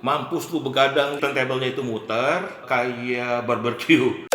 Mampus lu begadang, turntable-nya itu muter kayak barbecue.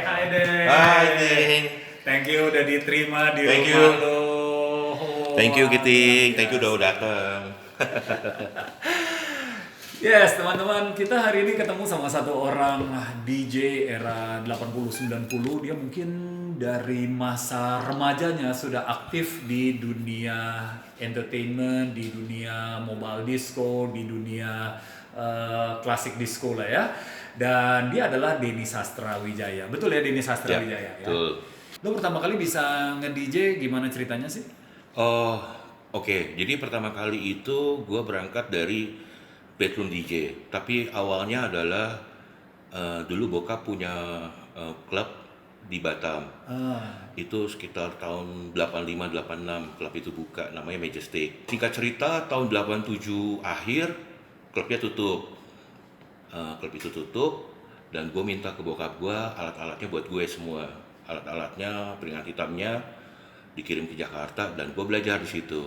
Hai Den. Hai Ding. Thank you udah diterima di Thank rumah you. lo. Thank you Giting, thank you udah datang. Yes, teman-teman, kita hari ini ketemu sama satu orang DJ era 80-90. Dia mungkin dari masa remajanya sudah aktif di dunia entertainment, di dunia mobile disco, di dunia klasik disco lah ya. Dan dia adalah Denny Sastra Wijaya. Betul ya, Denny Sastra Wijaya ya? Betul. Lo pertama kali bisa nge-DJ gimana ceritanya sih? Oh, oke. Jadi pertama kali itu gue berangkat dari bedroom DJ. Tapi awalnya adalah dulu bokap punya klub di Batam. Itu sekitar tahun 85-86 klub itu buka, namanya Majestic. Singkat cerita tahun 87 akhir klubnya tutup. Klub itu tutup dan gue minta ke bokap gue alat-alatnya buat gue semua. Alat-alatnya, piringan hitamnya dikirim ke Jakarta dan gue belajar di situ.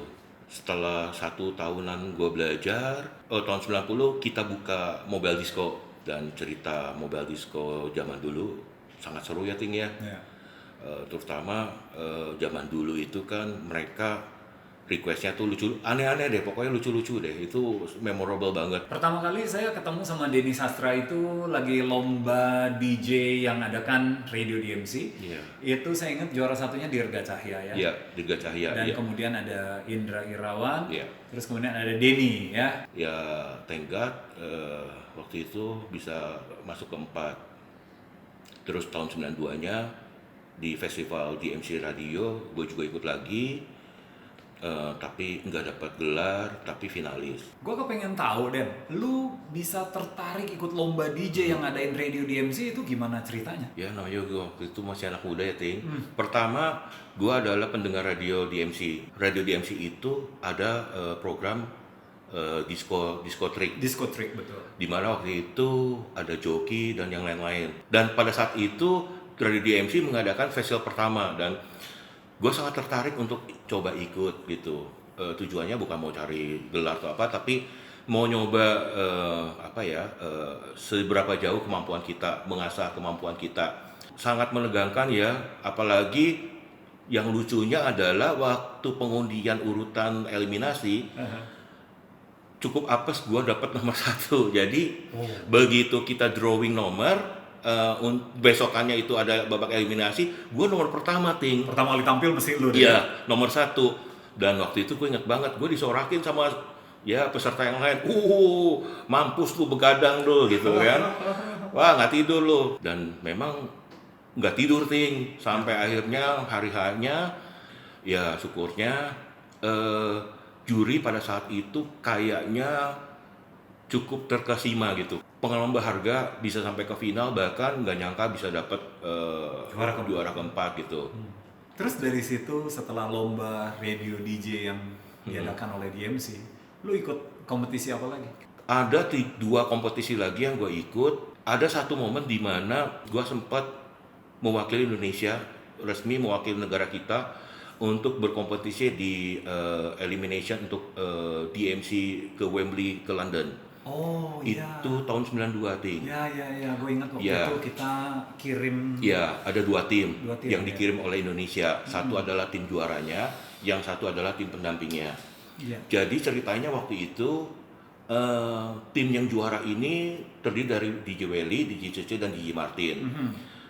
Setelah 1 tahunan gue belajar, tahun 90 kita buka mobile disco. Dan cerita mobile disco zaman dulu sangat seru ya Ting ya. Terutama zaman dulu itu kan mereka requestnya tuh lucu, aneh-aneh deh, pokoknya lucu-lucu deh, itu memorable banget. Pertama kali saya ketemu sama Denny Sastra itu lagi lomba DJ yang adakan Radio DMC. Iya. Itu saya ingat juara satunya Dirga Cahya ya. Iya, Dirga Cahya. Dan Iya. kemudian ada Indra Irawan. Iya. Terus kemudian ada Denny ya. Ya, thank God waktu itu bisa masuk ke 4. Terus tahun 92-nya di festival DMC Radio, gue juga ikut lagi. Tapi nggak dapat gelar, tapi finalis. Gue kepengen tahu Den, lu bisa tertarik ikut lomba DJ yang ngadain Radio DMC itu gimana ceritanya? Ya namanya gue waktu itu masih anak muda ya Ting. Pertama, gue adalah pendengar radio DMC. Radio DMC itu ada program disco trick. Disco Trick betul. Di mana waktu itu ada joki dan yang lain-lain. Dan pada saat itu Radio DMC mengadakan festival pertama dan gue sangat tertarik untuk coba ikut gitu. Tujuannya bukan mau cari gelar atau apa, tapi mau nyoba seberapa jauh kemampuan kita, mengasah kemampuan kita. Sangat menegangkan ya, apalagi yang lucunya adalah waktu pengundian urutan eliminasi, cukup apes gue dapat nomor 1. Jadi begitu kita drawing nomor, besokannya itu ada babak eliminasi, gue nomor pertama Ting. Pertama kali tampil mesti lu deh. Iya, nomor 1. Dan waktu itu gue inget banget, gue disorakin sama ya peserta yang lain. Mampus lu begadang lu gitu kan. Wah nggak tidur lu. Dan memang nggak tidur Ting. Sampai akhirnya hari hanya ya syukurnya juri pada saat itu kayaknya cukup terkesima gitu. Pengalaman berharga, bisa sampai ke final, bahkan nggak nyangka bisa dapat juara keempat gitu. Terus dari situ setelah lomba radio DJ yang diadakan oleh DMC, lu ikut kompetisi apa lagi? Ada 2 kompetisi lagi yang gue ikut. Ada satu momen di mana gue sempat mewakili Indonesia, resmi mewakili negara kita untuk berkompetisi di elimination untuk DMC ke Wembley ke London. Oh iya. Itu tahun 92 Ting. Ya, gue ingat waktu itu kita kirim. Ya, ada 2 tim, Dua tim, yang dikirim oleh Indonesia. Satu adalah tim juaranya, yang satu adalah tim pendampingnya. Iya. Jadi ceritanya waktu itu tim yang juara ini terdiri dari DJ Welly, DJ Cece, dan DJ Martin.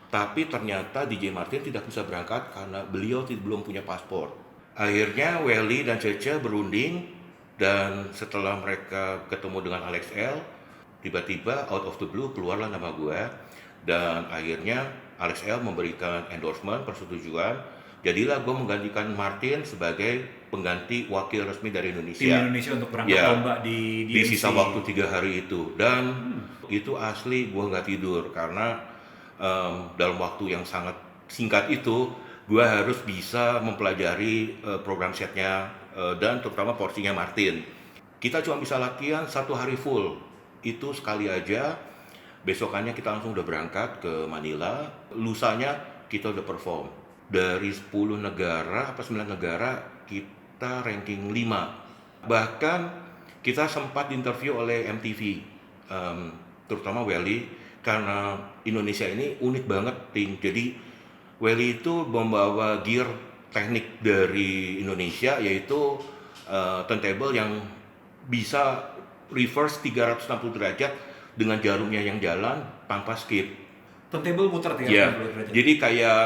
Tapi ternyata DJ Martin tidak bisa berangkat karena beliau belum punya paspor. Akhirnya Welly dan Cece berunding. Dan setelah mereka ketemu dengan Alex L, tiba-tiba out of the blue keluarlah nama gue. Dan akhirnya Alex L memberikan endorsement, persetujuan Jadilah gue menggantikan Martin sebagai pengganti wakil resmi dari Tim Indonesia. Indonesia untuk berangkat Ya, lomba di di MC. sisa waktu 3 hari itu. Dan itu asli gue nggak tidur karena dalam waktu yang sangat singkat itu gue harus bisa mempelajari program setnya dan terutama porsinya Martin. Kita cuma bisa latihan 1 hari full, itu sekali aja. Besokannya kita langsung udah berangkat ke Manila. Lusanya kita udah perform. Dari 10 negara, 9 negara, kita ranking 5. Bahkan kita sempat interview oleh MTV, terutama Welly, karena Indonesia ini unik banget, Ting. Jadi Welly itu membawa gear teknik dari Indonesia, yaitu turntable yang bisa reverse 360 derajat dengan jarumnya yang jalan tanpa skip. Turntable muter 360 Ya, derajat. jadi kayak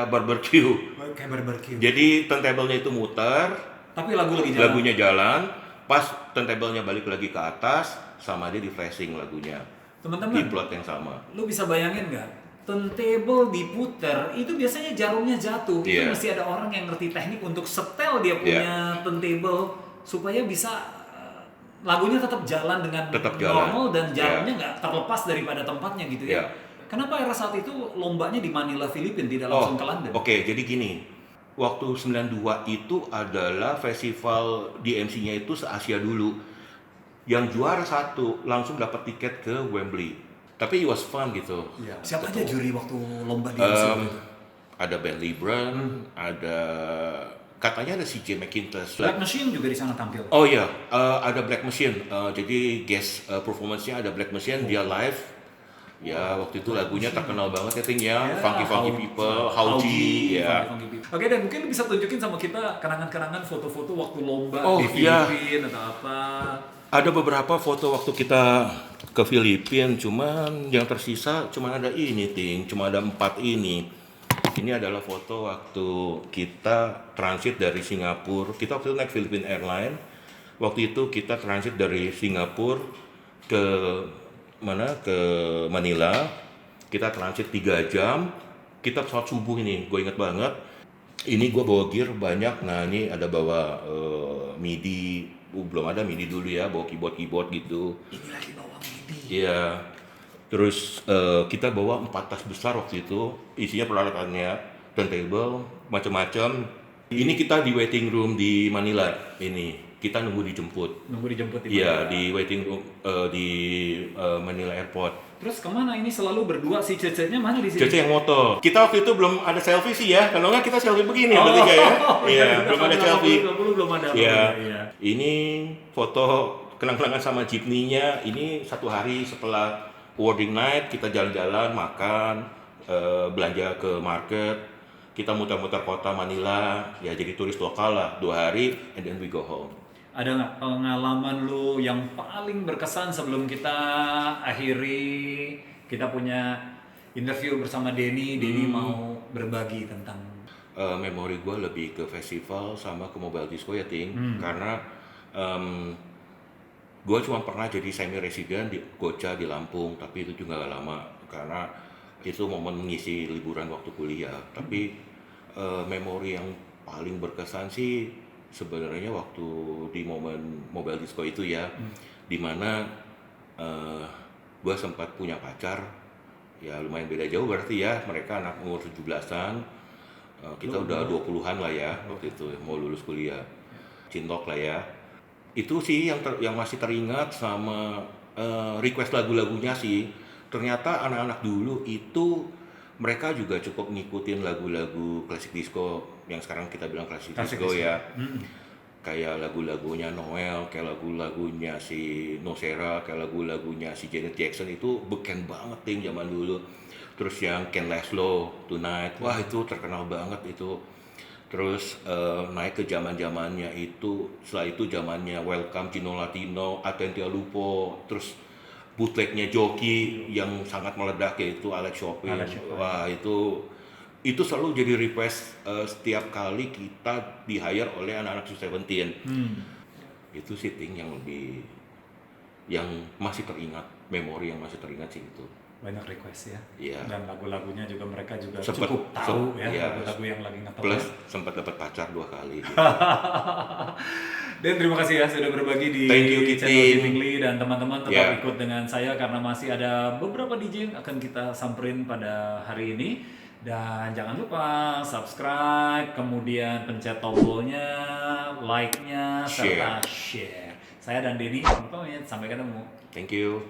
barbecue. Kayak barbecue. Jadi turntable-nya itu muter, Tapi lagu lagi jalan. lagunya jalan, pas turntable-nya balik lagi ke atas, sama dia di flashing lagunya. Di Teman-teman, plot yang sama. lu bisa bayangin nggak? Turntable diputer, itu biasanya jarumnya jatuh. Itu Iya. mesti ada orang yang ngerti teknik untuk setel dia punya turntable supaya bisa lagunya tetap jalan dengan Tetap jalan. normal dan jarumnya nggak terlepas daripada tempatnya gitu ya. Iya. Kenapa era saat itu lombanya di Manila, Filipina, tidak langsung ke London? Oke, jadi gini. Waktu 92 itu adalah festival DMC-nya itu se-Asia dulu. Yang juara 1 langsung dapat tiket ke Wembley. Tapi it was fun gitu. Iya. Siapa aja Gitu. juri waktu lomba di MC itu? Ada Ben Libran, ada katanya ada CJ McIntosh. Black Machine juga di sana tampil. Oh iya, ada Black Machine. Jadi guest performance-nya ada Black Machine, dia live. Ya waktu itu lagunya terkenal banget ya, Ting ya. Funky People, Howji, ya. Funky People. Oke, dan mungkin lu bisa tunjukin sama kita kenangan-kenangan foto-foto waktu lomba Oh, di iya. Filipina atau apa. Ada beberapa foto waktu kita ke Filipina, cuman yang tersisa cuma ada ini, Ting. Cuma ada 4 ini. Ini adalah foto waktu kita transit dari Singapura. Kita waktu itu naik Philippine Airlines. Waktu itu kita transit dari Singapura ke mana? Ke Manila. Kita transit 3 jam. Kita pesawat subuh ini, gue inget banget. Ini gue bawa gear banyak. Nah ini ada bawa MIDI. Belum ada MIDI dulu ya, bawa keyboard gitu. Ini lagi bawa MIDI. Iya. Terus kita bawa 4 tas besar waktu itu, isinya peralatannya, turntable, macam-macam. Ini kita di waiting room di Manila. Ini kita nunggu dijemput. Nunggu dijemput di Iya, Manila. di waiting room di Manila Airport. Terus kemana ini selalu berdua, si Cece-nya mana di sini? Cece yang moto. Kita waktu itu belum ada selfie sih ya. Kalau nggak kita selfie begini bertiga ya. Iya, belum ada selfie. 20 belum ada. Iya. Iya. Ini foto kenang-kenangan sama jeepney-nya. Ini 1 hari setelah awarding night, kita jalan-jalan, makan, belanja ke market, kita muter-muter kota Manila, ya jadi turis lokal lah, 2 hari, and then we go home. Ada nggak pengalaman lu yang paling berkesan sebelum kita akhiri kita punya interview bersama Denny? Denny mau berbagi tentang Memori gue lebih ke festival sama ke mobile disco ya, Ting, karena gue cuma pernah jadi semi resident di Gocha di Lampung, tapi itu juga gak lama karena itu momen mengisi liburan waktu kuliah. Tapi memori yang paling berkesan sih sebenarnya waktu di momen mobile disco itu ya, dimana gue sempat punya pacar, ya lumayan beda jauh berarti ya, mereka anak umur 17-an, kita udah 20-an lah ya waktu itu, mau lulus kuliah, cinlok lah ya. Itu sih yang masih teringat sama request lagu-lagunya sih. Ternyata anak-anak dulu itu mereka juga cukup ngikutin lagu-lagu klasik disco yang sekarang kita bilang klasik disco ya. Kayak lagu-lagunya Noel, kayak lagu-lagunya si Nocera, kayak lagu-lagunya si Janet Jackson itu beken banget Ting zaman dulu. Terus yang Ken Laszlo, Tonight, wah itu terkenal banget itu. Terus naik ke zaman-zamannya itu, setelah itu zamannya Welcome, Gino Latino, Atentia Lupo, terus bootlegnya Joki yang sangat meledak yaitu Alex Chopin. Wah itu selalu jadi request setiap kali kita di-hire oleh anak-anak Seventeen. Itu sitting yang masih teringat, memori yang masih teringat sih itu. banyak request ya. Iya. Dan lagu-lagunya juga mereka juga Sempet- cukup tahu ya, iya. lagu-lagu yang lagi ngetop. Plus sempat dapat pacar 2 kali. Dan terima kasih ya sudah berbagi di Thank you, channel Kiting. Gitingly, dan teman-teman tetap Yeah. ikut dengan saya karena masih ada beberapa DJ yang akan kita samperin pada hari ini. Dan jangan lupa subscribe, kemudian pencet tombolnya, like-nya, serta share. Saya dan Denny pamit, sampai ketemu. Thank you.